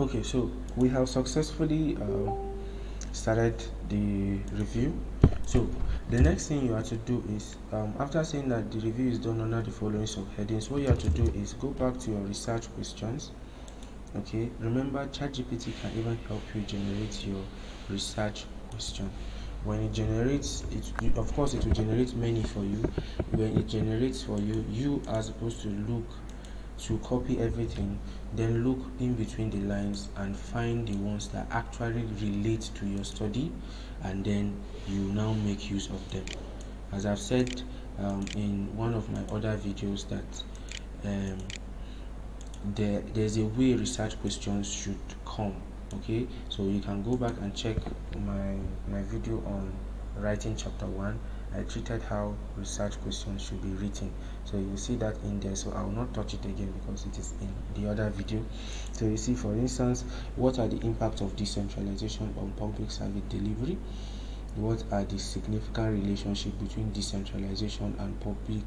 Okay, so we have successfully started the review. So the next thing you have to do is, after saying that the review is done under the following subheadings, what you have to do is go back to your research questions. Okay, remember ChatGPT can even help you generate your research question. When it generates it, of course it will generate many for you. When it generates for you, you are supposed to look to copy everything, then look in between the lines and find the ones that actually relate to your study, and then you now make use of them. As I've said in one of my other videos, that um, there's a way research questions should come. Okay, so you can go back and check my video on writing chapter 1. I treated how research questions should be written, so you see that in there, so I will not touch it again because it is in the other video. So you see, for instance, what are the impacts of decentralization on public service delivery? What are the significant relationship between decentralization and public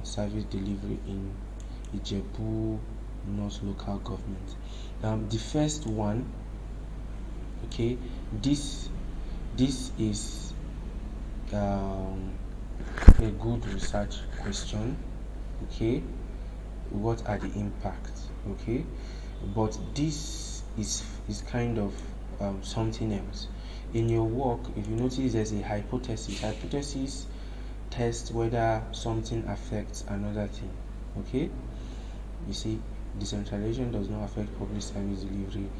service delivery in Ijebu North local government? The first one, okay, this is a good research question. Okay, what are the impacts? Okay, but this is kind of something else. In your work, if you notice, there's a hypothesis test whether something affects another thing. Okay, you see, decentralization does not affect public service delivery,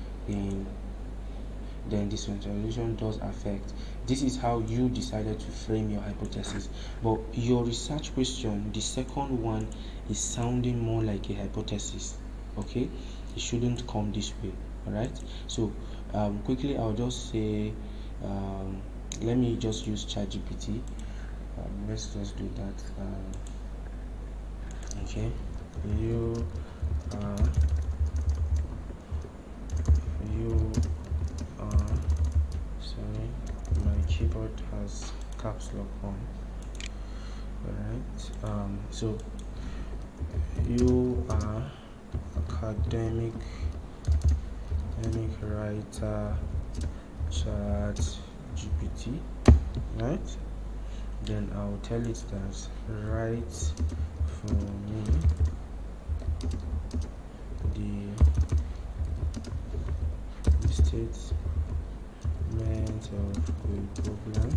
then decentralization does affect. This is how you decided to frame your hypothesis, but your research question, the second one, is sounding more like a hypothesis. Okay, it shouldn't come this way. All right, so quickly I'll just say, let me just use ChatGPT. Let's just do that. Okay, you sorry, my keyboard has caps lock on. Alright, so you are academic writer, ChatGPT, right? Then I'll tell it that write for me the statement of a problem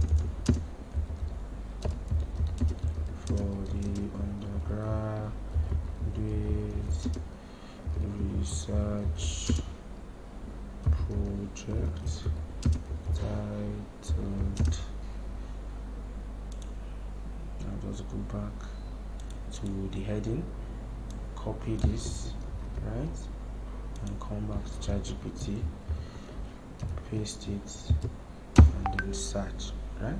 for the undergraduate research project titled. I'll just go back to the heading, copy this, right, and come back to ChatGPT, paste it, and then search, right?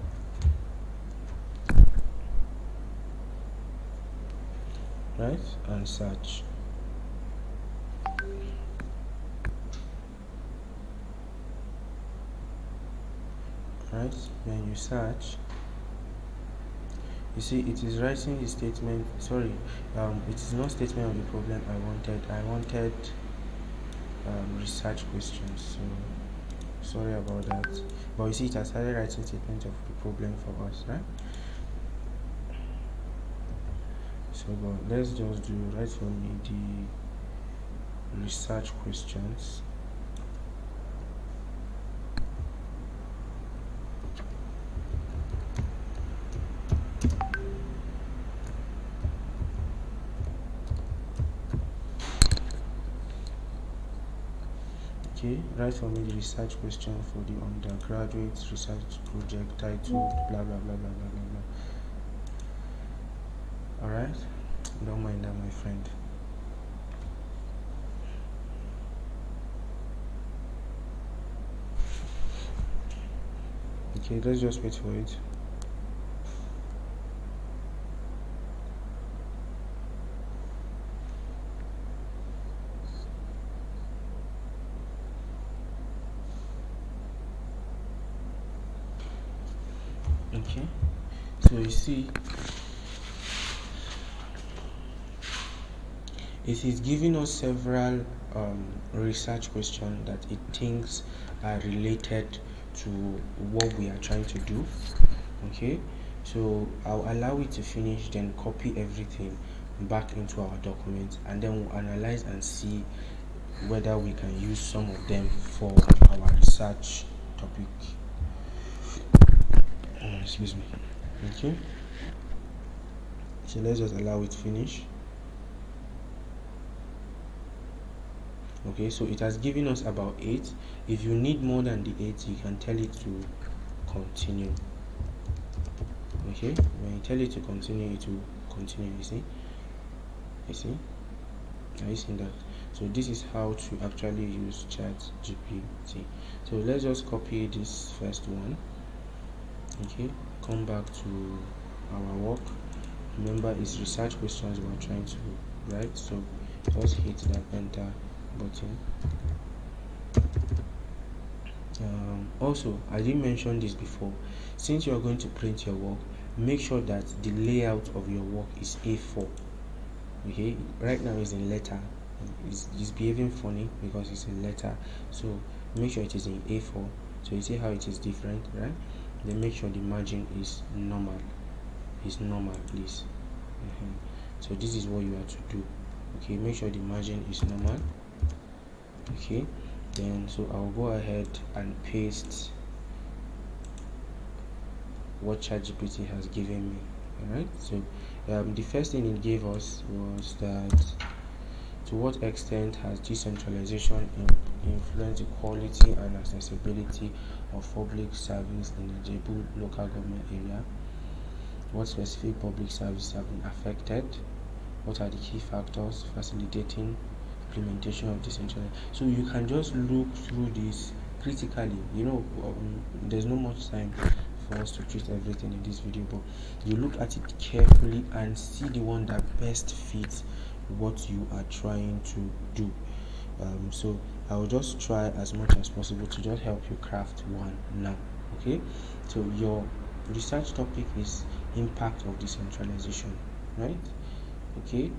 Right, and search. Right, when you search, you see it is writing the statement. Sorry, it is not statement of the problem I wanted research questions, so sorry about that. But you see, it has started writing statement of the problem for us, right? So but let's just do write for me the research questions. Okay, write for me the research question for the undergraduate research project titled blah blah blah blah blah blah blah. Alright, don't mind that, my friend. Okay, let's just wait for it. Okay, so you see, It is giving us several research questions that it thinks are related to what we are trying to do. Okay, so I'll allow it to finish, then copy everything back into our document, and then we'll analyze and see whether we can use some of them for our research topic. Excuse me. Okay, so let's just allow it finish. Okay, so it has given us about 8. If you need more than the 8, you can tell it to continue. Okay, when you tell it to continue, it will continue. You see, are you seeing that? So this is how to actually use ChatGPT. So let's just copy this first one. Okay, come back to our work. Remember, it's research questions we're trying to write, so just hit that enter button. Also, I didn't mention this before. Since you are going to print your work, make sure that the layout of your work is A4. Okay, right now it's in letter. It's behaving funny because it's in letter, so make sure it is in A4. So you see how it is different, right? Then make sure the margin is normal. It's normal, please. So this is what you have to do. Okay, make sure the margin is normal. Okay, then so I'll go ahead and paste what ChatGPT has given me. Alright, so the first thing it gave us was that to what extent has decentralization influenced the quality and accessibility of public service in the Jebu local government area? What specific public services have been affected? What are the key factors facilitating implementation of decentralization? So you can just look through this critically. There's no much time for us to treat everything in this video, but you look at it carefully and see the one that best fits what you are trying to do. So I'll just try as much as possible to just help you craft one now. Okay, so your research topic is impact of decentralization, right? Okay,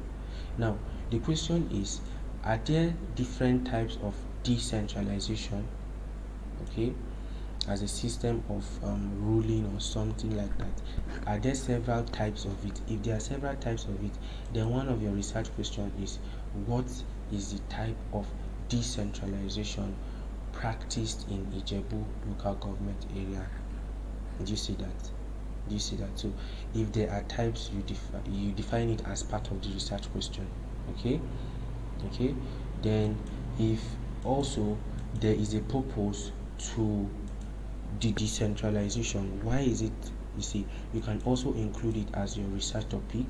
now the question is, are there different types of decentralization, okay, as a system of ruling or something like that? Are there several types of it? If there are several types of it, then one of your research questions is, what is the type of decentralization practiced in Ijebu local government area? Do you see that? So if there are types, you define it as part of the research question. Okay, then if also there is a purpose to the decentralization, why is it? You see, you can also include it as your research topic.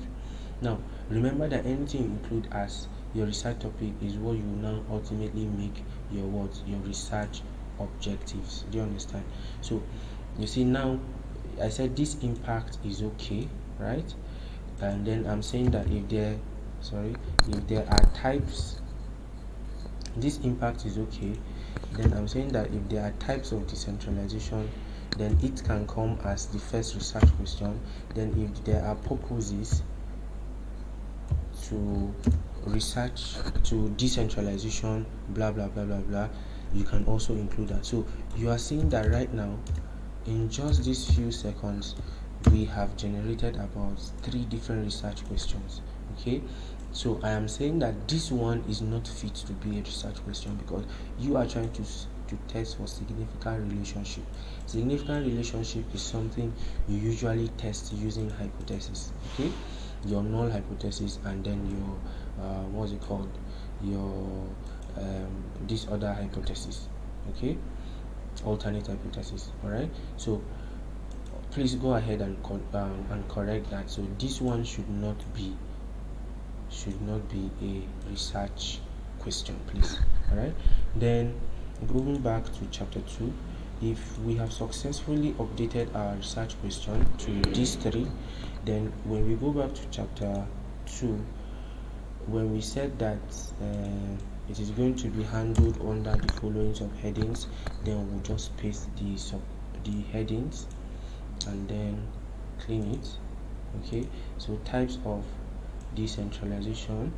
Now remember that anything you include as your research topic is what you now ultimately make your research objectives. Do you understand? So you see, now I said this impact is okay, right? And then I'm saying that if there are types, this impact is okay. Then I'm saying that if there are types of decentralization, then it can come as the first research question. Then if there are purposes to research to decentralization, blah blah blah blah blah, you can also include that. So you are seeing that right now, in just these few seconds, we have generated about 3 different research questions. Okay, so I am saying that this one is not fit to be a research question because you are trying to test for significant relationship. Significant relationship is something you usually test using hypothesis. Okay, your null hypothesis, and then your what's it called, your this other hypothesis. Okay, alternate hypothesis. All right, so please go ahead and correct that. So this one should not be a research question, please. All right, then going back to chapter 2, if we have successfully updated our research question to these 3, then when we go back to chapter 2, when we said that it is going to be handled under the following subheadings, then we'll just paste the headings and then clean it. Okay, so types of decentralization,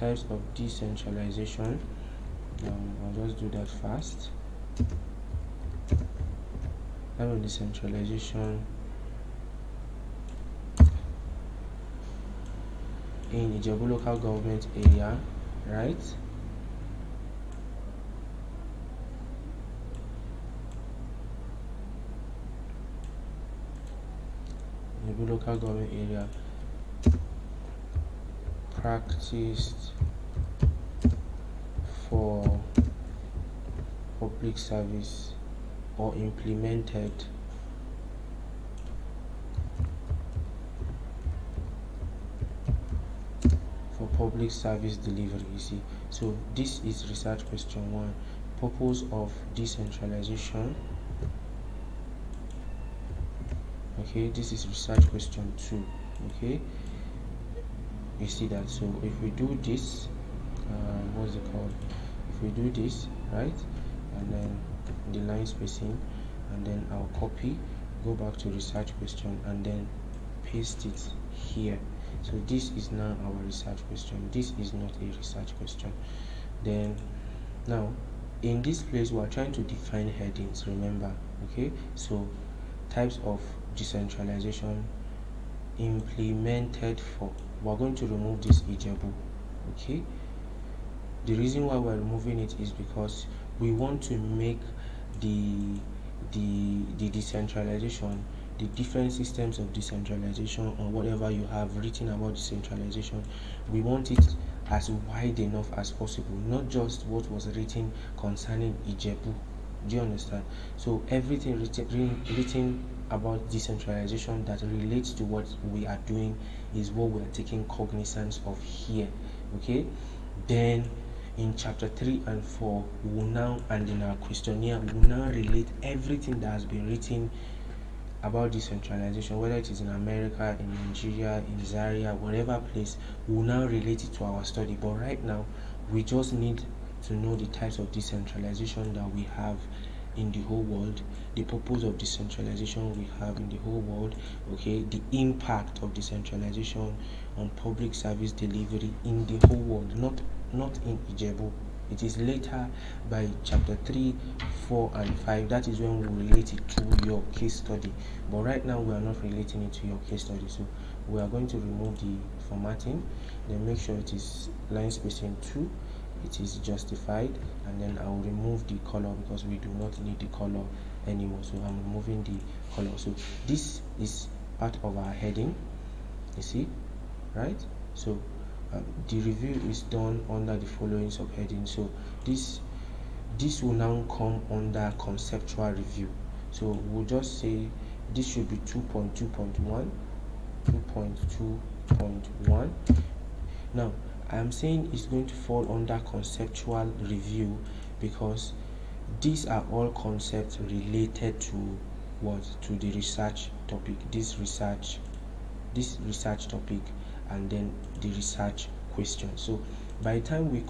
types of decentralization. I'll just do that fast. Type of decentralization in Ijebu local government area, right? Ijebu local government area practiced for public service or implemented for public service delivery. You see, so this is research question 1. Purpose of decentralization. Okay, this is research question 2. Okay, you see that. So if we do this, what's it called, if we do this, right, and then the line spacing, and then I'll copy, go back to research question, and then paste it here. So this is now our research question. This is not a research question. Then now in this place we are trying to define headings, remember. Okay, so types of decentralization implemented for, we're going to remove this Ijebu. Okay, the reason why we're removing it is because we want to make the decentralization, the different systems of decentralization, or whatever you have written about decentralization, we want it as wide enough as possible, not just what was written concerning Ijebu. Do you understand? So everything written about decentralization that relates to what we are doing is what we are taking cognizance of here. Okay, then in chapter 3 and 4 we will now, and in our questionnaire we will now relate everything that has been written about decentralization, whether it is in America, in Nigeria, in Zaria, whatever place, we will now relate it to our study. But right now we just need to know the types of decentralization that we have in the whole world, the purpose of decentralization we have in the whole world, okay, the impact of decentralization on public service delivery in the whole world, not in Ijebu. It is later, by chapter 3, 4 and 5, that is when we relate it to your case study. But right now we are not relating it to your case study, so we are going to remove the formatting, then make sure it is line spacing 2, it is justified, and then I will remove the color because we do not need the color anymore. So I'm removing the color. So this is part of our heading, you see, right? So the review is done under the following subheading. So this will now come under conceptual review. So we'll just say this should be 2.2.1, 2.2.1. now I'm saying it's going to fall under conceptual review because these are all concepts related to what, to the research topic, this research topic, and then the research question. So by the time we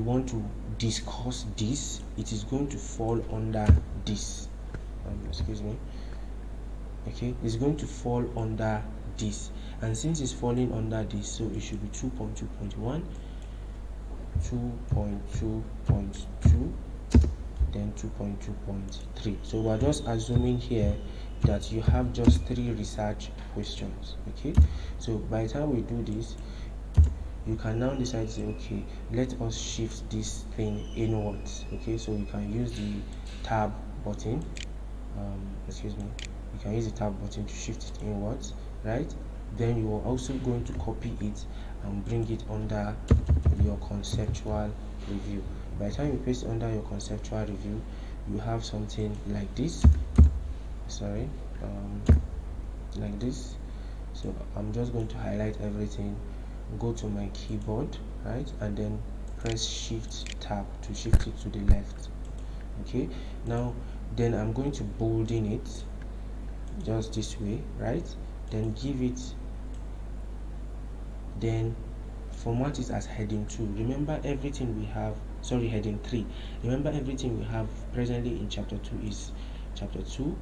want to discuss this, it is going to fall under this, excuse me, okay, it's going to fall under this, and since it's falling under this, so it should be 2.2.1, 2.2.2, then 2.2.3. so we're just assuming here that you have just 3 research questions. Okay, so by the time we do this, you can now decide to say, okay, let us shift this thing inwards. Okay, so you can use the tab button, excuse me, you can use the tab button to shift it inwards, right? Then you are also going to copy it and bring it under your conceptual review. By the time you paste it under your conceptual review, you have something like this, like this. So I'm just going to highlight everything, go to my keyboard, right, and then press shift tab to shift it to the left. Okay, now then I'm going to bolden it just this way, right, then give it, then format it as heading 2. Remember everything we have, heading 3. Remember everything we have presently in chapter 2 is chapter 2,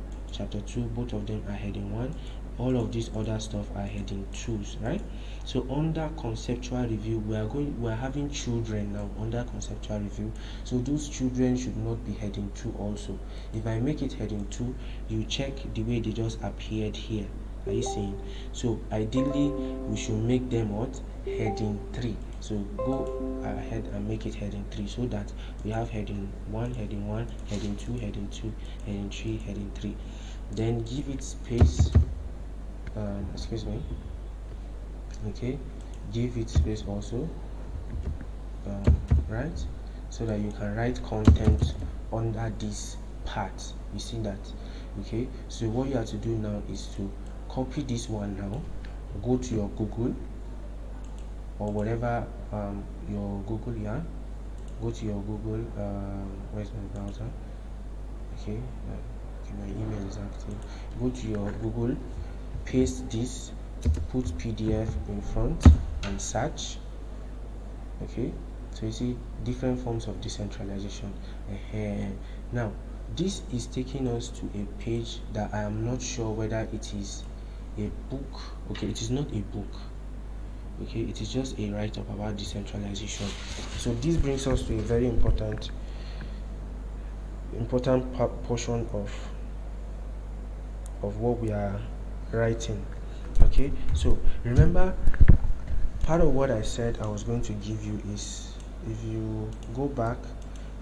both of them are heading 1, all of these other stuff are heading 2s, right? So under conceptual review, we're having children now under conceptual review, so those children should not be heading 2 also. If I make it heading 2, you check the way they just appeared here. Are you seeing? So ideally we should make them what? Heading 3. So go ahead and make it heading 3, so that we have heading 1, heading 1, heading 2, heading 2, heading 3, heading 3. Then give it space, excuse me, okay, give it space also, right, so that you can write content under this part. You see that? Okay, so what you have to do now is to copy this one now, go to your Google or whatever your Google, yeah, go to your Google, where's my browser? Okay, my email is active. Go to your Google, paste this, put PDF in front and search. Okay, so you see different forms of decentralization. Now this is taking us to a page that I am not sure whether it is a book. Okay, it is not a book. Okay, it is just a write-up about decentralization. So this brings us to a very important portion of what we are writing. Okay, so remember, part of what I said I was going to give you is, if you go back,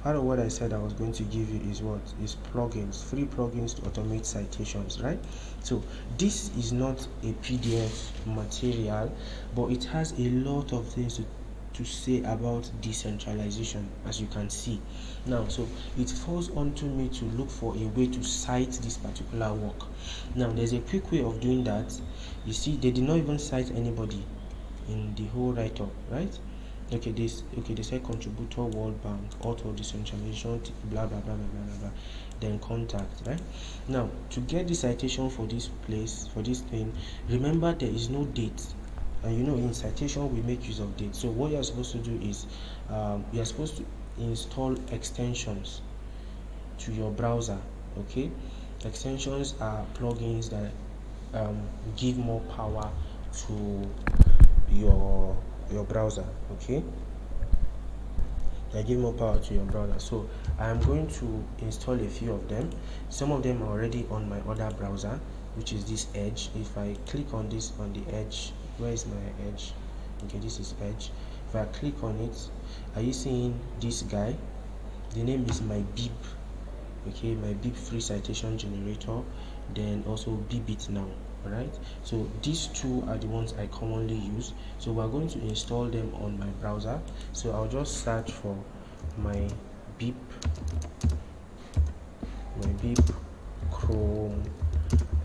part of what I said I was going to give you is what? Is plugins, free plugins to automate citations, right? So this is not a PDF material, but it has a lot of things to say about decentralization, as you can see now. So it falls onto me to look for a way to cite this particular work. Now there's a quick way of doing that. You see, they did not even cite anybody in the whole write-up, right? Okay, they said contributor, World Bank, author, decentralization, blah blah blah blah blah blah, then contact, right? Now to get the citation for this place, for this thing, remember there is no date, and you know in citation we make use of date. So what you're supposed to do is you're supposed to install extensions to your browser. Okay, extensions are plugins that give more power to your browser. Okay, they give more power to your browser. So I am going to install a few of them. Some of them are already on my other browser, which is this Edge. If I click on this, on the Edge, where is my Edge? Okay, this is Edge. If I click on it, are you seeing this guy? The name is my beep. Okay, my beep free citation generator, then also Beepit now. Right, so these two are the ones I commonly use, so we're going to install them on my browser. So I'll just search for my beep Chrome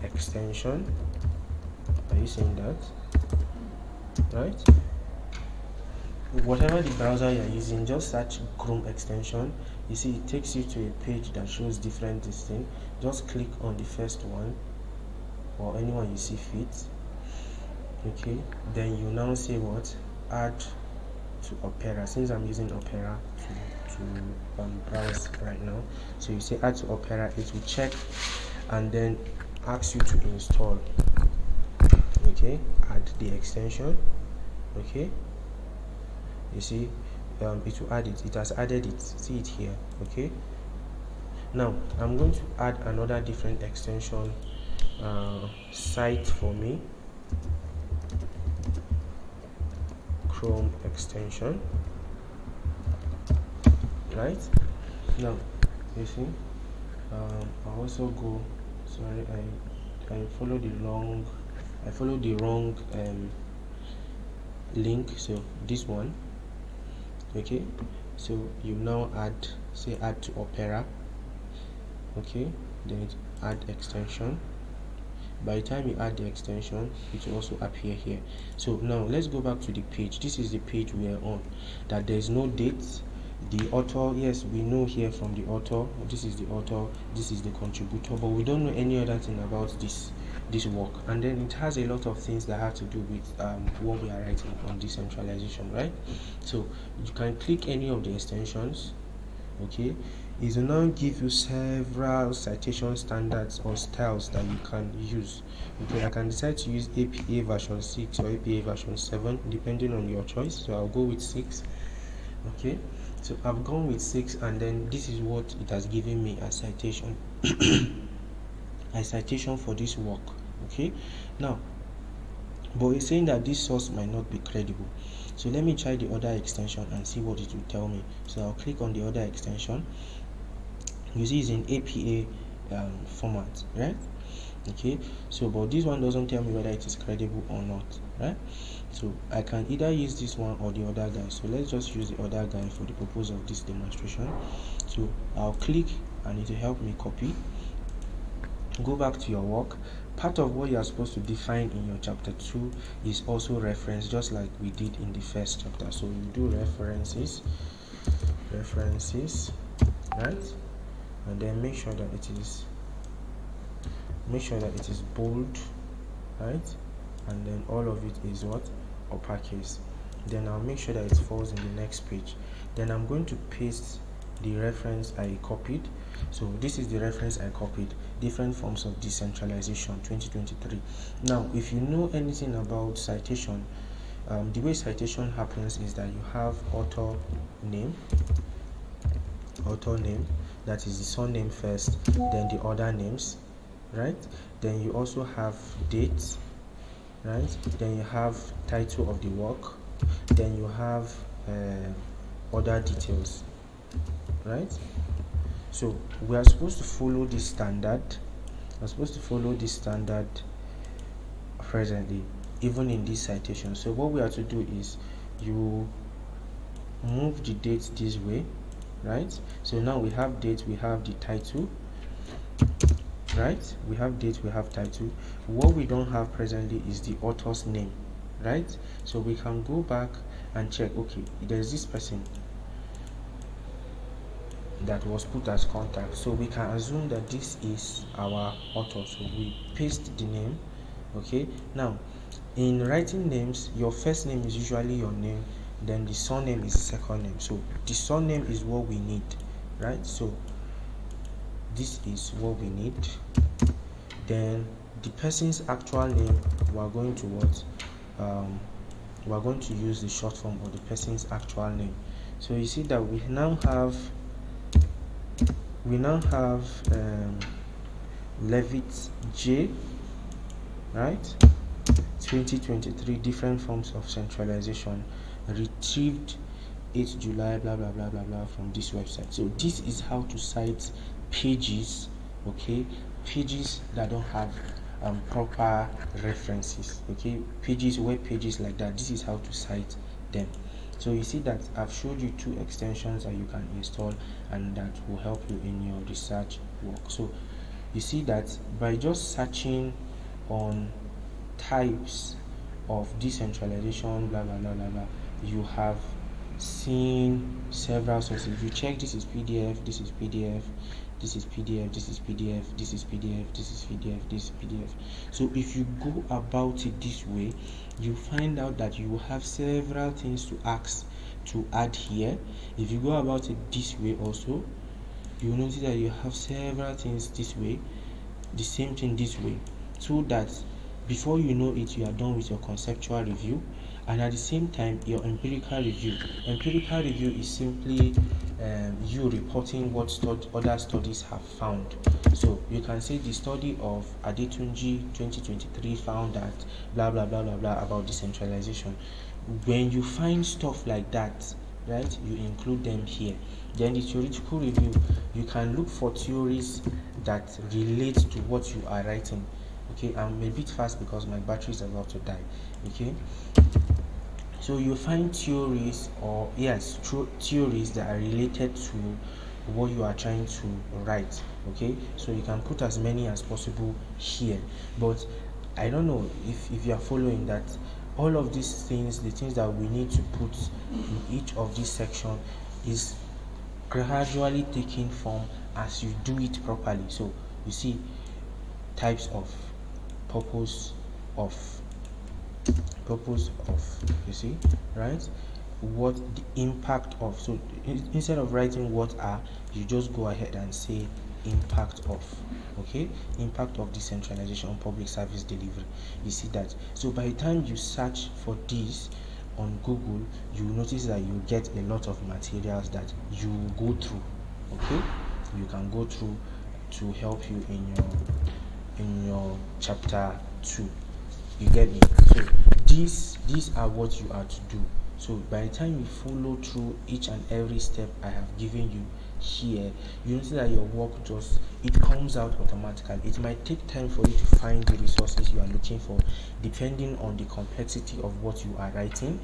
extension. Are you seeing that? Right, whatever the browser you're using, just search Chrome extension. You see it takes you to a page that shows different things. Just click on the first one or anyone you see fit. Okay, then you now say what? Add to Opera. Since I'm using Opera to browse right now, so you say add to Opera. It will check and then ask you to install. Okay, add the extension. Okay, you see it will add it. It has added it. See it here. Okay, now I'm going to add another different extension site for me, Chrome extension. Right now, you see, I also go. Sorry, I follow the wrong link. So this one. Okay, so you now say add to Opera. Okay, then add extension. By the time you add the extension, it will also appear here. So now let's go back to the page. This is the page we are on, that there is no date. The author, yes, we know here from the author, this is the author, this is the contributor, but we don't know any other thing about this work. And then it has a lot of things that have to do with what we are writing on decentralization, right? So you can click any of the extensions. Okay, it will now give you several citation standards or styles that you can use. Okay, I can decide to use APA version 6 or APA version 7 depending on your choice. So I'll go with 6. Okay, so I've gone with 6, and then this is what it has given me as citation. A citation for this work. Okay, now but it's saying that this source might not be credible. So let me try the other extension and see what it will tell me. So I'll click on the other extension. You see it's in APA format, right? Okay, so but this one doesn't tell me whether it is credible or not, right? So I can either use this one or the other guy. So let's just use the other guy for the purpose of this demonstration. So I'll click and it will help me copy. Go back to your work. Part of what you are supposed to define in your chapter 2 is also reference, just like we did in the first chapter. So you do references, right? And then make sure that it is bold, right? And then all of it is what? Uppercase. Then I'll make sure that it falls in the next page. Then I'm going to paste the reference I copied. So this is the reference I copied, different forms of decentralization 2023. Now if you know anything about citation, the way citation happens is that you have author name, that is the surname first, then the other names, right? Then you also have date, right? Then you have title of the work, then you have other details, right? So we are supposed to follow this standard. Presently, even in this citation. So what we have to do is you move the date this way, right? So now we have date, we have the title, right? We have date, we have title. What we don't have presently is the author's name, right? So we can go back and check, okay, there's this person that was put as contact, so we can assume that this is our author. So we paste the name. Okay, now in writing names, your first name is usually your name, then the surname is the second name. So the surname is what we need, right? So this is what we need. Then the person's actual name, we are going to use the short form of the person's actual name. So you see that we now have Levitt J, right? 2023, different forms of centralization, retrieved 8 July, blah blah blah blah blah, from this website. So this is how to cite pages, okay? Pages that don't have proper references, okay? Web pages like that. This is how to cite them. So you see that I've showed you 2 extensions that you can install and that will help you in your research work. So you see that by just searching on types of decentralization, blah blah blah blah blah, you have seen several sources. If you check, this is PDF, this is PDF, this is PDF, this is PDF, this is PDF, this is PDF, this is PDF. So if you go about it this way, you find out that you have several things to add here. If you go about it this way also, you will notice that you have several things this way, the same thing this way, so that before you know it, you are done with your conceptual review, and at the same time your empirical review. Empirical review is simply you reporting what other studies have found. So you can say the study of Adetunji 2023 found that blah blah blah blah blah about decentralization. When you find stuff like that, right, you include them here. Then the theoretical review, you can look for theories that relate to what you are writing. Okay, I'm a bit fast because my battery is about to die. Okay, so you find theories theories that are related to what you are trying to write. Okay, so you can put as many as possible here, but I don't know if you are following that all of these things, the things that we need to put in each of these sections, is gradually taking form as you do it properly. So you see types of, purpose of, you see, right? what the impact of. So instead of writing what are, you just go ahead and say impact of. Okay, impact of decentralization on public service delivery. You see that? So by the time you search for this on Google, you will notice that you get a lot of materials that you go through. Okay, you can go through to help you in your chapter 2. You get me? So these are what you are to do. So by the time you follow through each and every step I have given you here, you notice that your work it comes out automatically. It might take time for you to find the resources you are looking for, depending on the complexity of what you are writing.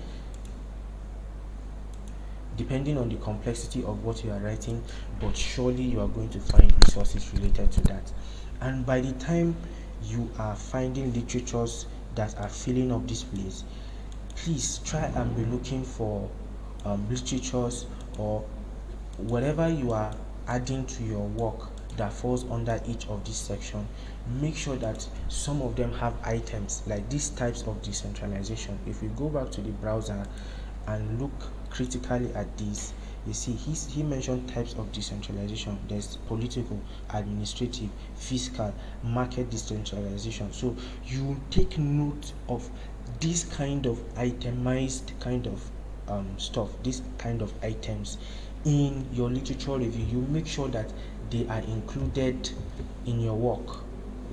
But surely you are going to find resources related to that. And by the time you are finding literatures that are filling up this place, please try and be looking for literatures or whatever you are adding to your work that falls under each of this section. Make sure that some of them have items like these types of decentralization. If we go back to the browser and look critically at this, you see he mentioned types of decentralization. There's political, administrative, fiscal, market decentralization. So you take note of this kind of itemized kind of stuff, this kind of items in your literature review. You make sure that they are included in your work.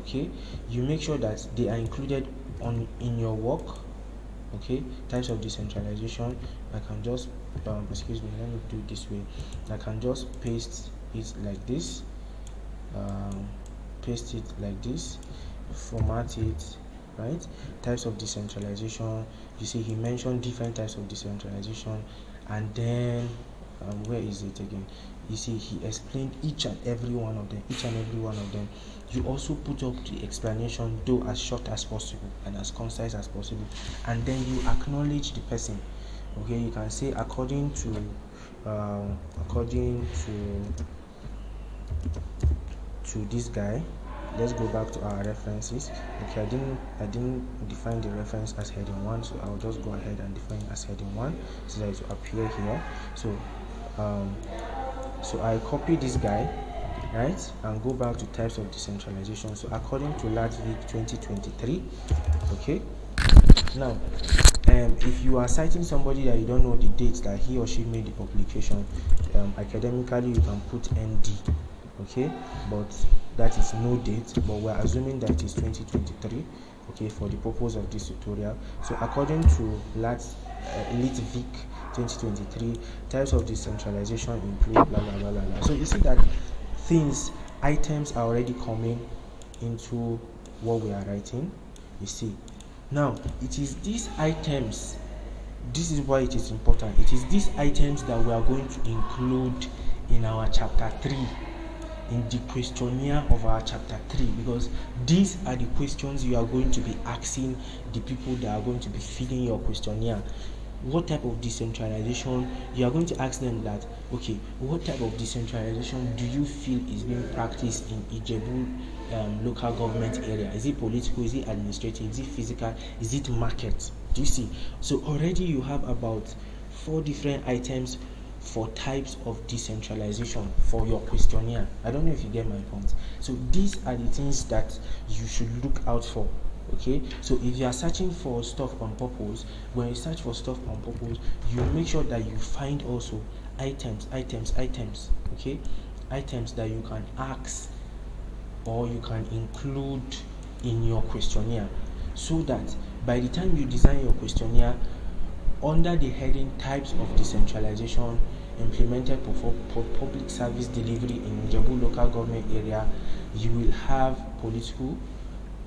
Okay, you make sure that they are included in your work. Okay, types of decentralization. I can just excuse me, let me do it this way. I can just paste it like this, format it, right? Types of decentralization. You see he mentioned different types of decentralization, and then where is it again? You see he explained each and every one of them. You also put up the explanation, though as short as possible and as concise as possible, and then you acknowledge the person. Okay, you can say according to this guy. Let's go back to our references. Okay, I didn't define the reference as heading 1, so I'll just go ahead and define as heading 1 so that it will appear here. So I copy this guy, right, and go back to types of decentralization. So according to Latvia 2023, okay. Now, if you are citing somebody that you don't know the date that he or she made the publication, academically you can put ND, okay, but that is no date, but we're assuming that it is 2023, okay, for the purpose of this tutorial. So according to Litvik 2023, types of decentralization include blah blah blah blah blah. So you see that items are already coming into what we are writing. You see, now it is these items, this is why it is important. It is these items that we are going to include in our chapter 3, in the questionnaire of our chapter 3, because these are the questions you are going to be asking the people that are going to be filling your questionnaire. What type of decentralization? You are going to ask them that, okay, what type of decentralization do you feel is being practiced in Ijebu local government area? Is it political? Is it administrative? Is it physical? Is it market? Do you see? So already you have about 4 different items for types of decentralization for your questionnaire. I don't know if you get my point. So these are the things that you should look out for. Okay, so if you are searching for stuff on purpose, when you search for stuff on purpose, you make sure that you find also items, okay, items that you can ask or you can include in your questionnaire, so that by the time you design your questionnaire under the heading types of decentralization implemented for public service delivery in Ijebu local government area, you will have political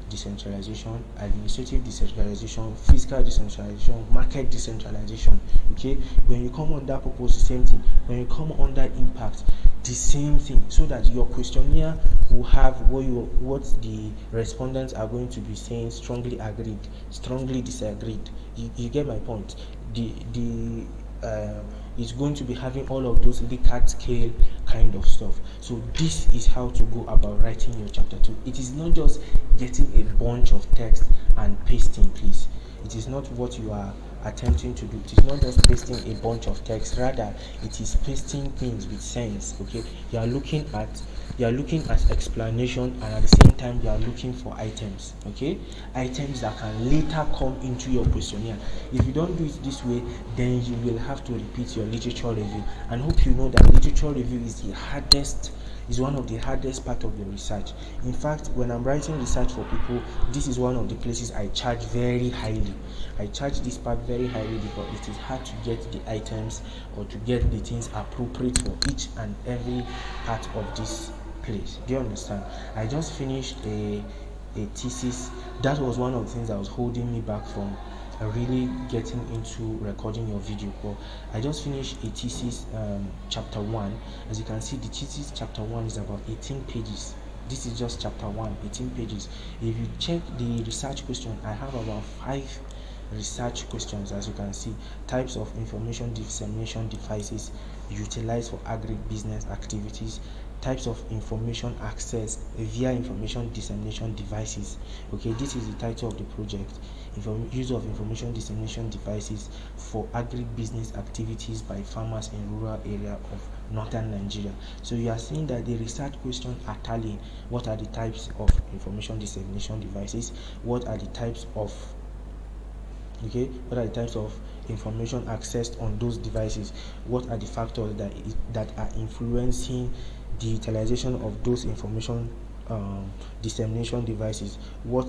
decentralization, administrative decentralization, fiscal decentralization, market decentralization. Okay, when you come under purpose, the same thing. When you come under impact, the same thing, so that your questionnaire will have what the respondents are going to be saying: strongly agreed, strongly disagreed. You get my point. It's going to be having all of those Likert scale kind of stuff. So this is how to go about writing your chapter 2. It is not just getting a bunch of text and pasting, please. It is not what you are attempting to do. It is not just pasting a bunch of text, rather it is pasting things with sense. Okay, you are looking at explanation, and at the same time you are looking for items. Okay, items that can later come into your questionnaire. If you don't do it this way, then you will have to repeat your literature review. And hope you know that literature review is one of the hardest part of your research. In fact, when I'm writing research for people, this is one of the places I charge very highly. I charge this part very highly because it is hard to get the items or to get the things appropriate for each and every part of this place. Do you understand? I just finished a thesis. That was one of the things that was holding me back from really getting into recording your video call. I just finished a thesis, chapter 1. As you can see, the thesis chapter 1 is about 18 pages. This is just chapter 1, 18 pages. If you check the research question, I have about 5 research questions. As you can see, types of information dissemination devices utilized for agribusiness activities, types of information accessed via information dissemination devices. Okay, this is the title of the project. Use of information dissemination devices for agribusiness activities by farmers in rural area of northern Nigeria. So you are seeing that the research question are tallying what are the types of information dissemination devices, what are the types of information accessed on those devices, what are the factors that are influencing the utilization of those information dissemination devices, what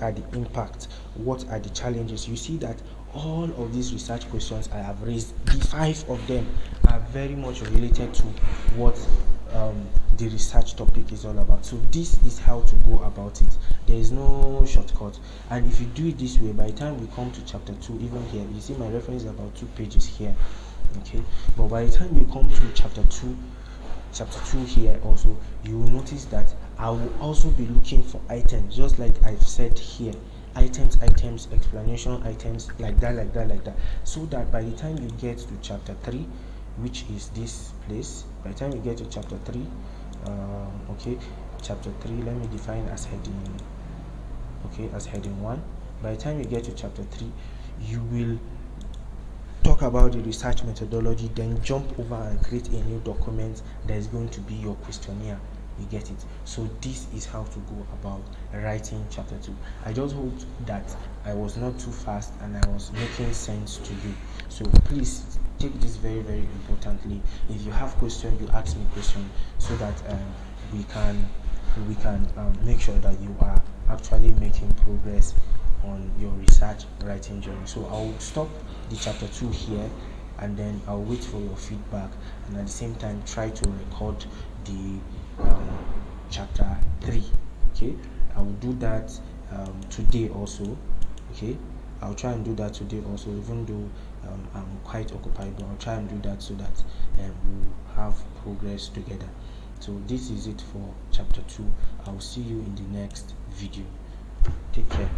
are the impacts, what are the challenges. You see that all of these research questions I have raised, the 5 of them are very much related to what the research topic is all about. So this is how to go about it. There is no shortcut, and if you do it this way, by the time we come to chapter 2, even here you see my reference is about 2 pages here. Okay, but by the time you come to chapter 2 here also, you will notice that I will also be looking for items, just like I've said here. Items, explanation items, like that, so that by the time you get to chapter 3, which is this place, by the time you get to chapter 3, chapter 3, let me define as heading, as heading 1. By the time you get to chapter 3, you will talk about the research methodology, then jump over and create a new document that is going to be your questionnaire. You get it? So this is how to go about writing chapter 2. I just hope that I was not too fast and I was making sense to you. So please take this very, very importantly. If you have questions, you ask me questions, so that we can make sure that you are actually making progress on your research writing journey. So I'll stop the chapter 2 here, and then I'll wait for your feedback, and at the same time try to record the chapter 3. Okay, I will do that today also. Okay, I'll try and do that today also, even though I'm quite occupied, but I'll try and do that so that we'll have progress together. So this is it for chapter 2. I'll see you in the next video. Take care.